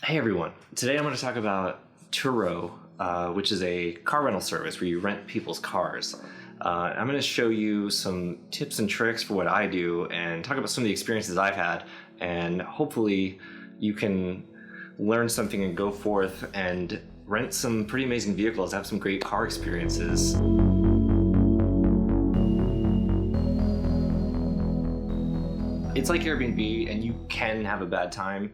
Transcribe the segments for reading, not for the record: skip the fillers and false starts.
Hey everyone, today I'm going to talk about Turo, which is a car rental service where you rent people's cars. I'm going to show you some tips and tricks for what I do and talk about some of the experiences I've had, and hopefully you can learn something and go forth and rent some pretty amazing vehicles, have some great car experiences. It's like Airbnb, and you can have a bad time,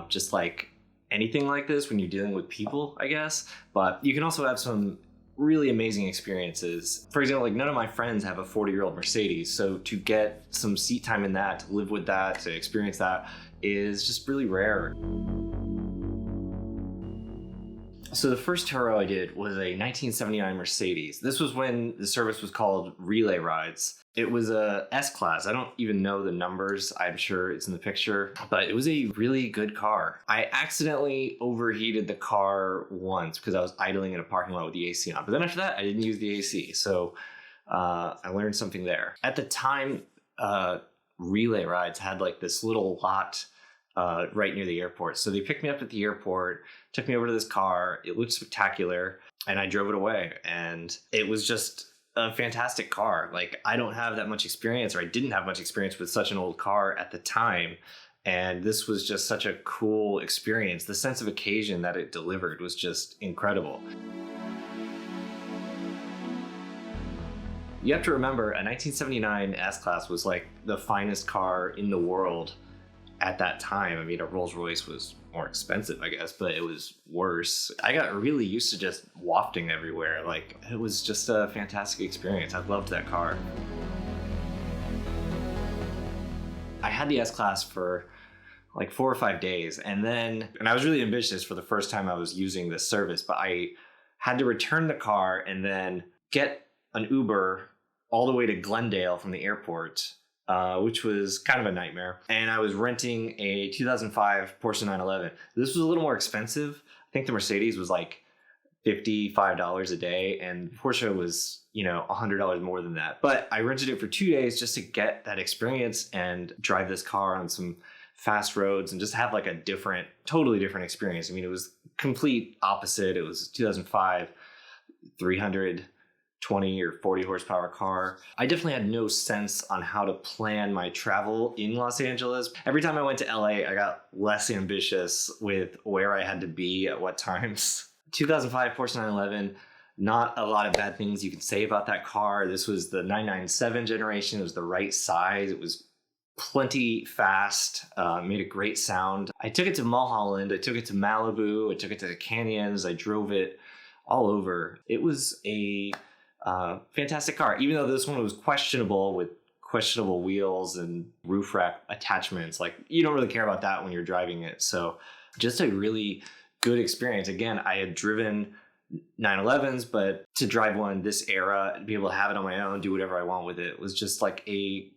just like anything like this when you're dealing with people, I guess. But you can also have some really amazing experiences. For example, like none of my friends have a 40-year-old Mercedes, so to get some seat time in that, to live with that, to experience that is just really rare. So the first Turo I did was a 1979 Mercedes. This was when the service was called Relay Rides. It was a S-Class. I don't even know the numbers. I'm sure it's in the picture, but it was a really good car. I accidentally overheated the car once because I was idling in a parking lot with the AC on. But then after that, I didn't use the AC. So I learned something there. At the time, Relay Rides had like this little lot right near the airport. So they picked me up at the airport, took me over to this car. It looked spectacular, and I drove it away. And it was just a fantastic car. Like, I don't have that much experience, or I didn't have much experience with such an old car at the time. And this was just such a cool experience. The sense of occasion that it delivered was just incredible. You have to remember, a 1979 S-Class was like the finest car in the world at that time. I mean, a Rolls Royce was more expensive, I guess, but it was worse. I got really used to just wafting everywhere. Like, it was just a fantastic experience. I loved that car. I had the S-Class for like 4 or 5 days, and I was really ambitious for the first time I was using this service, but I had to return the car and then get an Uber all the way to Glendale from the airport, which was kind of a nightmare. And I was renting a 2005 Porsche 911. This was a little more expensive. I think the Mercedes was like $55 a day, and Porsche was, $100 more than that. But I rented it for 2 days just to get that experience and drive this car on some fast roads and just have like a totally different experience. I mean, it was complete opposite. It was 2005, 320 or 40 horsepower car. I definitely had no sense on how to plan my travel in Los Angeles. Every time I went to LA, I got less ambitious with where I had to be at what times. 2005 Porsche 911, not a lot of bad things you can say about that car. This was the 997 generation. It was the right size. It was plenty fast, made a great sound. I took it to Mulholland. I took it to Malibu. I took it to the canyons. I drove it all over. It was a fantastic car, even though this one was questionable with questionable wheels and roof rack attachments. Like, you don't really care about that when you're driving it. So just a really good experience. Again, I had driven 911s, but to drive one this era and be able to have it on my own, do whatever I want with it, was just like a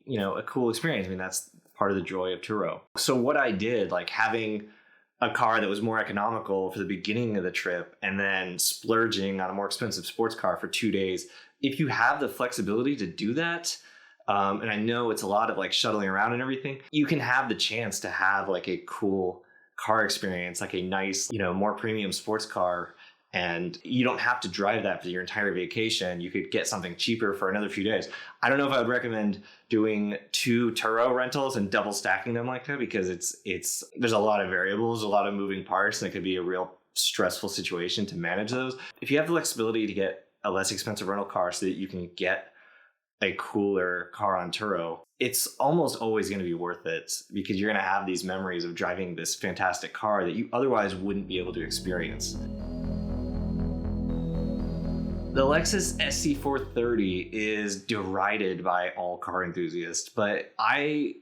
cool experience. I mean, that's part of the joy of Turo. So what I did, like having a car that was more economical for the beginning of the trip and then splurging on a more expensive sports car for 2 days. If you have the flexibility to do that, and I know it's a lot of like shuttling around and everything, you can have the chance to have like a cool car experience, like a nice, more premium sports car. And you don't have to drive that for your entire vacation. You could get something cheaper for another few days. I don't know if I would recommend doing 2 Turo rentals and double stacking them like that, because there's a lot of variables, a lot of moving parts, and it could be a real stressful situation to manage those. If you have the flexibility to get a less expensive rental car so that you can get a cooler car on Turo, it's almost always going to be worth it, because you're going to have these memories of driving this fantastic car that you otherwise wouldn't be able to experience. The Lexus SC430 is derided by all car enthusiasts, but I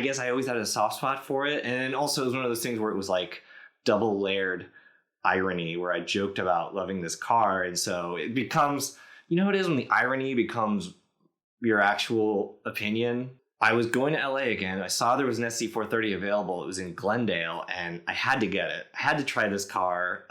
guess I always had a soft spot for it. And also it was one of those things where it was like double layered irony, where I joked about loving this car. And so it becomes, it is when the irony becomes your actual opinion. I was going to LA again. I saw there was an SC430 available. It was in Glendale, and I had to get it. I had to try this car,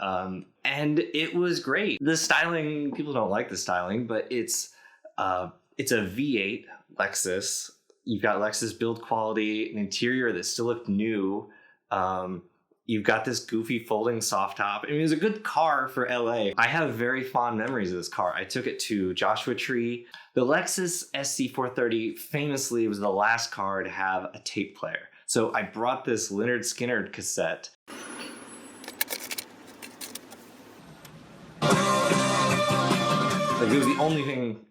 and it was great. The styling, people don't like the styling, but it's a V8 Lexus. You've got Lexus build quality, an interior that still looked new. You've got this goofy folding soft top. I mean, it was a good car for LA. I have very fond memories of this car. I took it to Joshua Tree. The Lexus SC430 famously was the last car to have a tape player. So I brought this Lynyrd Skynyrd cassette. Like, it was the only thing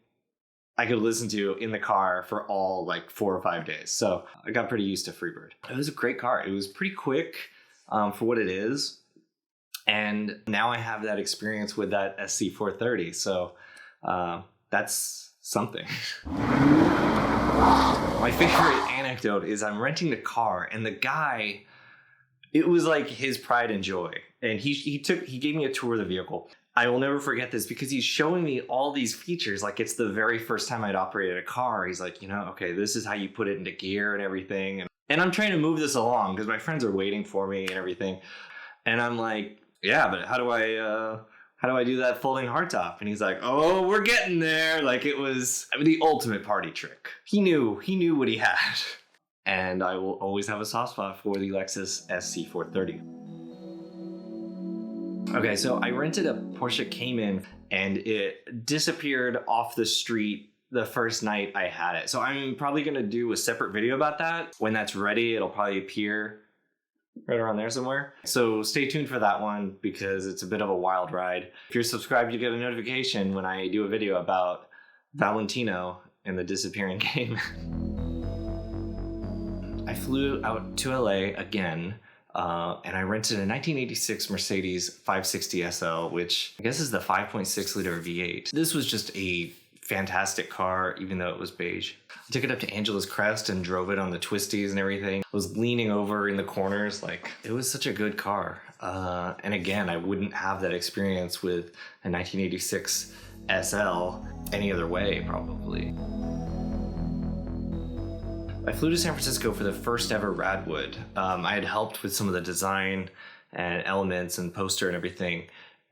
I could listen to in the car for all like 4 or 5 days. So I got pretty used to Freebird. It was a great car. It was pretty quick for what it is. And now I have that experience with that SC430. So that's something. My favorite anecdote is I'm renting the car and the guy, it was like his pride and joy. And he gave me a tour of the vehicle. I will never forget this because he's showing me all these features. Like, it's the very first time I'd operated a car. He's like, you know, okay, this is how you put it into gear and everything. And I'm trying to move this along because my friends are waiting for me and everything. And I'm like, yeah, but how do I do that folding hardtop? And he's like, oh, we're getting there. Like, it was the ultimate party trick. He knew what he had. And I will always have a soft spot for the Lexus SC430. Okay, so I rented a Porsche Cayman and it disappeared off the street the first night I had it. So I'm probably gonna do a separate video about that. When that's ready, it'll probably appear right around there somewhere. So stay tuned for that one because it's a bit of a wild ride. If you're subscribed, you get a notification when I do a video about Valentino and the disappearing Cayman. I flew out to LA again. And I rented a 1986 Mercedes 560 SL, which I guess is the 5.6 liter V8. This was just a fantastic car, even though it was beige. I took it up to Angela's Crest and drove it on the twisties and everything. I was leaning over in the corners. Like, it was such a good car. And again, I wouldn't have that experience with a 1986 SL any other way, probably. I flew to San Francisco for the first ever Radwood. I had helped with some of the design and elements and poster and everything.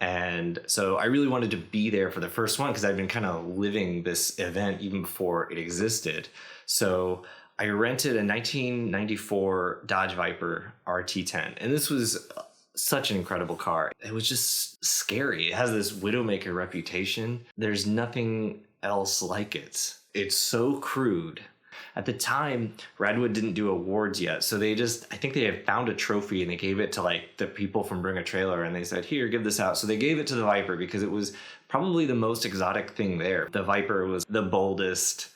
And so I really wanted to be there for the first one because I'd been kind of living this event even before it existed. So I rented a 1994 Dodge Viper RT10. And this was such an incredible car. It was just scary. It has this Widowmaker reputation. There's nothing else like it. It's so crude. At the time, Radwood didn't do awards yet, so I think they had found a trophy and they gave it to like the people from Bring a Trailer and they said, here, give this out. So they gave it to the Viper because it was probably the most exotic thing there. The Viper was the boldest,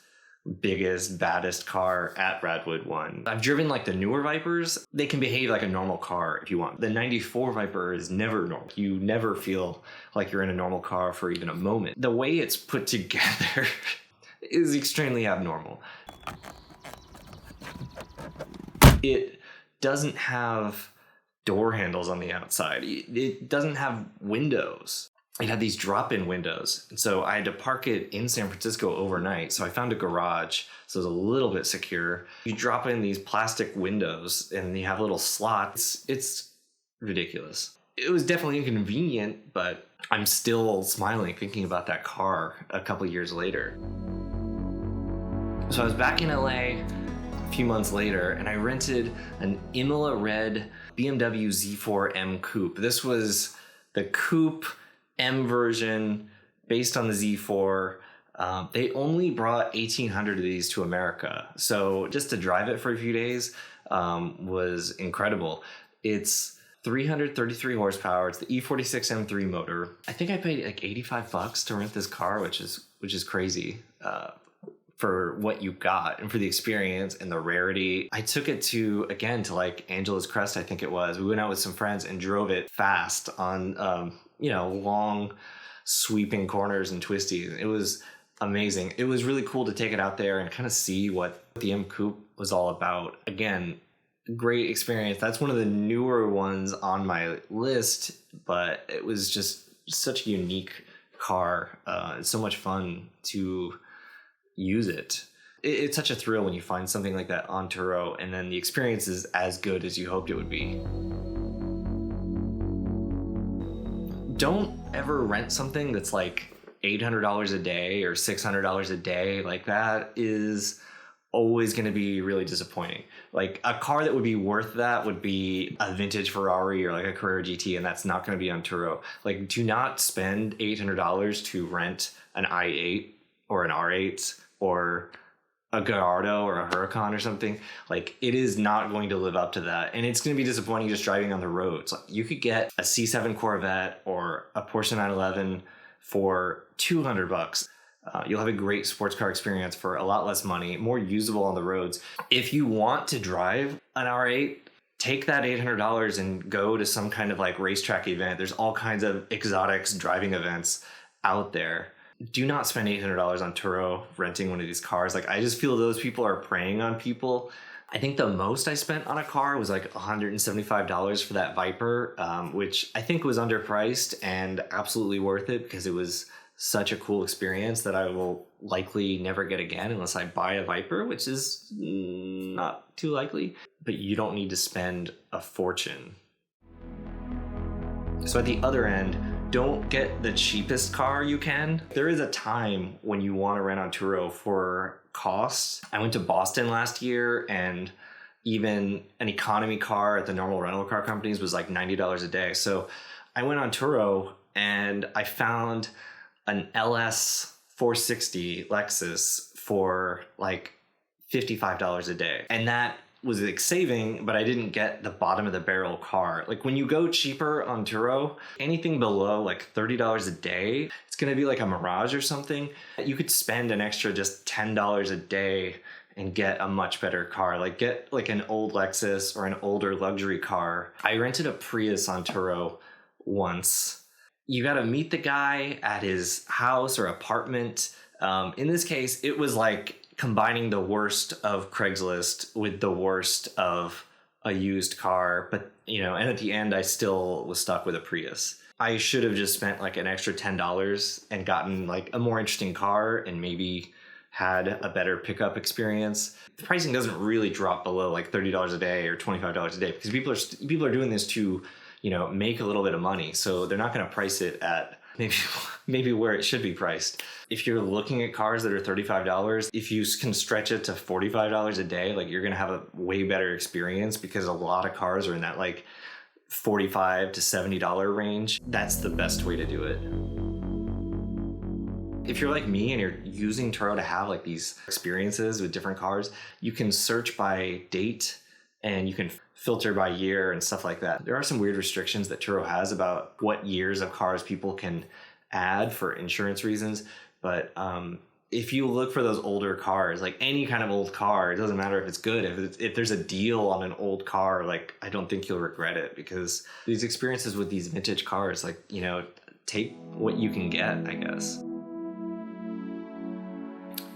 biggest, baddest car at Radwood One. I've driven like the newer Vipers. They can behave like a normal car if you want. The 94 Viper is never normal. You never feel like you're in a normal car for even a moment. The way it's put together is extremely abnormal. It doesn't have door handles on the outside. It doesn't have windows. It had these drop-in windows. And so I had to park it in San Francisco overnight. So I found a garage, so it was a little bit secure. You drop in these plastic windows and you have little slots. It's ridiculous. It was definitely inconvenient, but I'm still smiling thinking about that car a couple years later. So I was back in LA a few months later and I rented an Imola red BMW Z4 M Coupe. This was the Coupe M version based on the Z4. They only brought 1,800 of these to America. So just to drive it for a few days was incredible. It's 333 horsepower. It's the E46 M3 motor. I think I paid like $85 to rent this car, which is crazy. For what you got and for the experience and the rarity. I took it to like Angela's Crest, I think it was. We went out with some friends and drove it fast on, long sweeping corners and twisties. It was amazing. It was really cool to take it out there and kind of see what the M Coupe was all about. Again, great experience. That's one of the newer ones on my list, but it was just such a unique car. It's so much fun to use it. It's such a thrill when you find something like that on Turo and then the experience is as good as you hoped it would be. Don't ever rent something that's like $800 a day or $600 a day. Like, that is always going to be really disappointing. Like a car that would be worth that would be a vintage Ferrari or like a Carrera GT, and that's not going to be on Turo. Like, do not spend $800 to rent an i8 or an R8 or a Gallardo or a Huracan or something. Like, it is not going to live up to that, and it's going to be disappointing just driving on the roads. Like, you could get a C7 Corvette or a Porsche 911 for $200. You'll have a great sports car experience for a lot less money, more usable on the roads. If you want to drive an R8, take that $800 and go to some kind of like racetrack event. There's all kinds of exotics driving events out there. Do not spend $800 on Turo renting one of these cars. Like, I just feel those people are preying on people. I think the most I spent on a car was like $175 for that Viper, which I think was underpriced and absolutely worth it because it was such a cool experience that I will likely never get again unless I buy a Viper, which is not too likely. But you don't need to spend a fortune. So at the other end, don't get the cheapest car you can. There is a time when you want to rent on Turo for cost. I went to Boston last year, and even an economy car at the normal rental car companies was like $90 a day. So I went on Turo and I found an LS 460 Lexus for like $55 a day. And that was like saving, but I didn't get the bottom of the barrel car. Like, when you go cheaper on Turo, anything below like $30 a day, it's gonna be like a Mirage or something. You could spend an extra just $10 a day and get a much better car. Like, get like an old Lexus or an older luxury car. I rented a Prius on Turo once. You got to meet the guy at his house or apartment. In this case, it was like combining the worst of Craigslist with the worst of a used car. But, you know, and at the end, I still was stuck with a Prius. I should have just spent like an extra $10 and gotten like a more interesting car and maybe had a better pickup experience. The pricing doesn't really drop below like $30 a day or $25 a day because people are doing this to, you know, make a little bit of money. So they're not going to price it at maybe where it should be priced. If you're looking at cars that are $35, if you can stretch it to $45 a day, like, you're going to have a way better experience because a lot of cars are in that like $45 to $70 range. That's the best way to do it. If you're like me and you're using Turo to have like these experiences with different cars, you can search by date and you can filter by year and stuff like that. There are some weird restrictions that Turo has about what years of cars people can add for insurance reasons. But if you look for those older cars, like any kind of old car, it doesn't matter if it's good. If there's a deal on an old car, like, I don't think you'll regret it, because these experiences with these vintage cars, like, you know, take what you can get, I guess.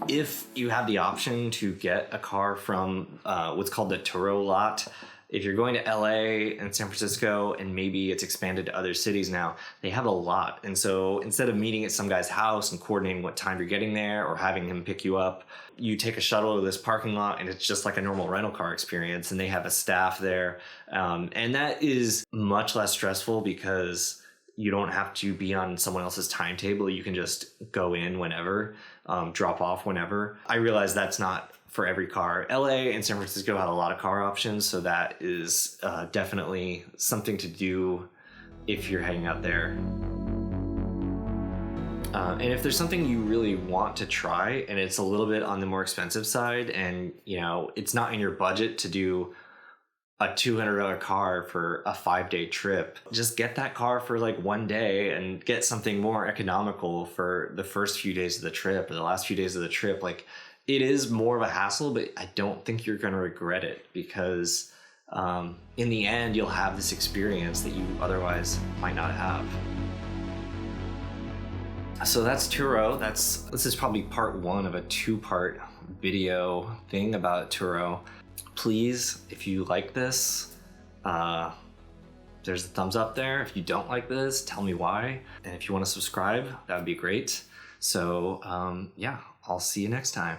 If you have the option to get a car from what's called the Turo lot, if you're going to LA and San Francisco, and maybe it's expanded to other cities now, they have a lot. And so instead of meeting at some guy's house and coordinating what time you're getting there or having him pick you up, you take a shuttle to this parking lot and it's just like a normal rental car experience, and they have a staff there. And that is much less stressful because you don't have to be on someone else's timetable. You can just go in whenever, drop off whenever. I realize that's not for every car. LA and San Francisco have a lot of car options, so that is definitely something to do if you're heading out there. And if there's something you really want to try and it's a little bit on the more expensive side, and you know it's not in your budget to do a $200 car for a 5-day trip, just get that car for like one day and get something more economical for the first few days of the trip or the last few days of the trip. Like, it is more of a hassle, but I don't think you're going to regret it, because in the end, you'll have this experience that you otherwise might not have. So that's Turo. This is probably part one of a 2-part video thing about Turo. Please, if you like this, there's a thumbs up there. If you don't like this, tell me why. And if you want to subscribe, that would be great. So yeah, I'll see you next time.